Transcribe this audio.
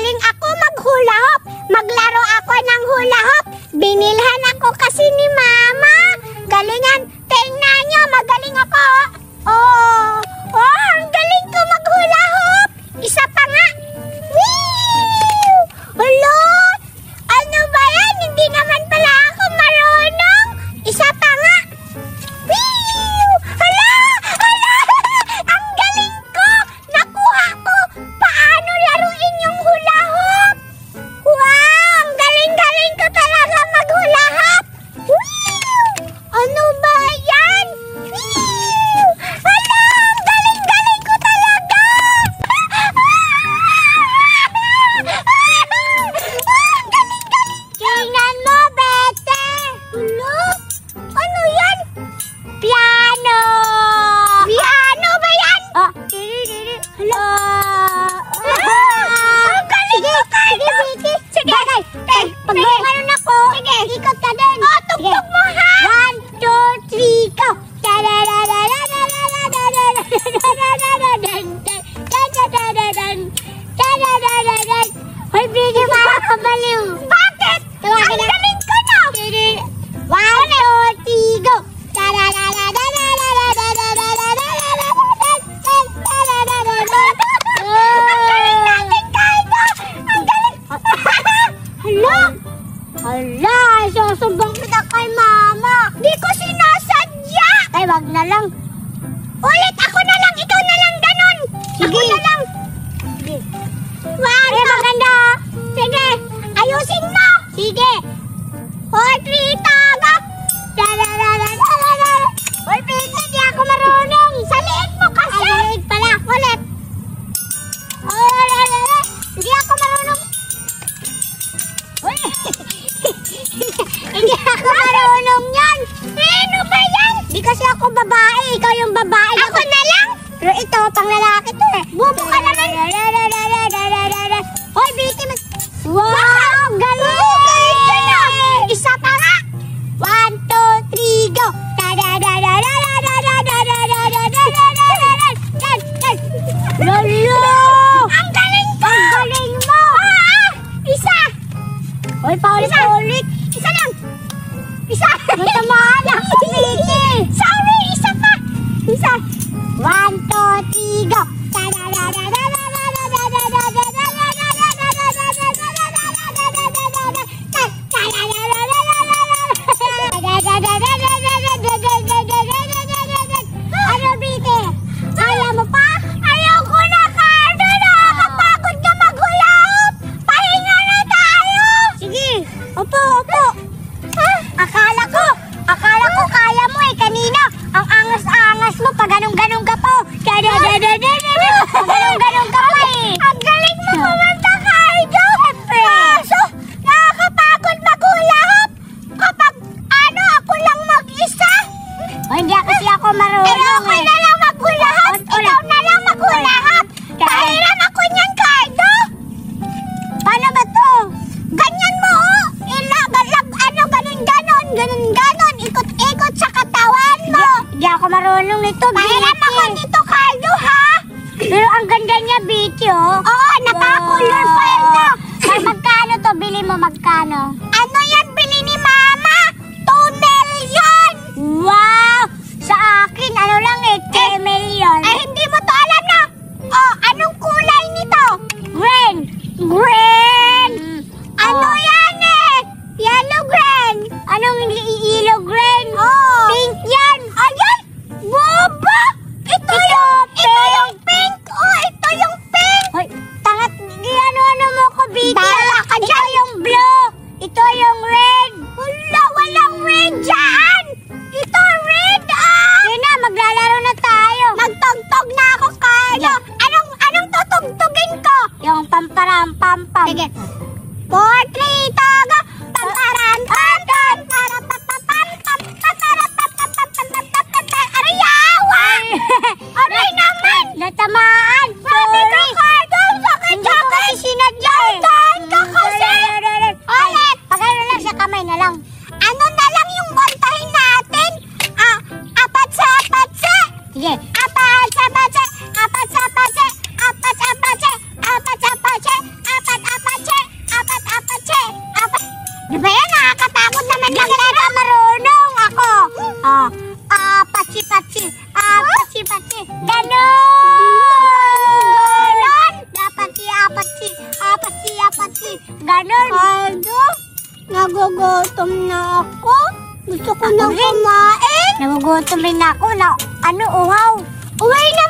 magaling ako mag-hula hoop. Maglaro ako ng hula hoop. Binilhan ako kasi ni Mama. Galingan. Tingnan nyo, magaling ako. Oh, ang galing ko mag-hula hoop. Isa pa nga. Woo! Hala! Ano ba yan? Hindi naman pala ako marunong. Isa pa nga. Woo! Hala! Hala! Ang galing ko! Nakuha ko! Paano laruin yung hula hoop? Wow! Ang galing-galing ko talaga mag-hula hoop! Woo! Ano ba yan? Woo! Hala! Ang galing-galing ko talaga! Ang galing-galing! Tingnan mo, Bete! Hala! Ano yan? Piano! Piano ba yan? Oh. Hala! Ang galing mo, Carlo! Sige, pag-iwanan ako. Sige, ikot ka din. Oh, tugtog mo ha! 1, 2, 3, go! Hoy, Biggie, makakabaliw. Bakit? Ang galing ko na! 1, 2, 3, go! Ang galing natin, Carlo! Ang galing! Hala! Hala! Susumbong kita kay Mama! Di ko sinasadya! Ay, wag na lang. Ulit! Ako na lang! Ikaw na lang! Ganon! Sige! Ako na lang! Sige! Wag! Eh, maganda! Sige! Ayusin mo! Sige! 4, 3, taga! Uy, Pete! Di ako marunong! Sa liit mo kasi! Ay, liit pala! Ulit! Hindi ako marunong! Uy! Hindi ako marunong yan! Ano ba yan? Di kasi ako babae. Ikaw yung babae. Ako na lang? Pero ito, pang lalaki to eh. Bubo ka naman. Hoy, Bete! Wow! Galing! Isa pa nga! 1, 2, 3, go! Lolo! Ang galing ko! Ang galing mo! Isa! Hoy, paulit-ulit! Isa lang! Isa! Matamaan ako, Bete! Sorry! Isa pa! Isa! 1, 2, 3, go! Ano, Bete? Kaya mo pa? Ayoko na, Carlo! Nakakapagod na mag-hula hoop! Pahinga na tayo! Sige! Opo! Akala ko kaya mo eh kanina. Ang angas-angas mo pag ganun-ganun ka po. Ganun-ganun ka pa eh. Ang galing mo kumanta, Carlo! Kaso, nakakapagod mag-hula hoop. Kapag ako lang mag-isa. O, hindi kasi ako marunong. Pero ako na lang mag-hula hoop. Ikaw na lang mag-hula hoop. Pahiram ako niyan, Carlo. Paano ba to? Ganyan mo, oh. Ganon. Ikot-ikot sa katawan mo. Hindi ako marunong nito, Bete. Pahiram ako nito, Carlo, ha? Pero ang ganda niya, Bete, oh. Oo, naka-color pa yan, no? Magkano to? Bili mo, magkano? Ano yan, bili ni Mama? 2 million! Wow! Sa akin, ano lang eh, 10 million. Eh, hindi mo to alam na. Oh, anong kulay nito? Green! Ano yan eh? Yellow green! Anong yellow green? Oh! Pink yan! Ayan! Boba! Ito yung pink! Oh, ito yung pink! Hoy, tangat, ano mo ko, Bete? Bala ka dyan! Ito yung blue! Ito yung red! Wala, walang red dyan! Ito red, Yun na, maglalaro na tayo! Magtugtog na ako, Carlo! Anong tutugtugin ko? Yung pamparam-pampam. Sige. 4, 3, taga! Pamparam-pampam! Ariyawan! Aray naman! Natamaan! Sabi ka, Carlo! Sakit ka kasi sinadya eh! Saan ka kasi? Ulit! Pagano lang sa kamay na lang. Ano na lang yung kontahin natin? Apat sa patse! Sige. Apat sa patse! Apat sa patse! Apat sa patse! Apat sa patse! Apat Ganon. Aldo, nagugutom na ako. Gusto ko na kumain. Nagugutom rin ako na ano, uhaw. Uwi na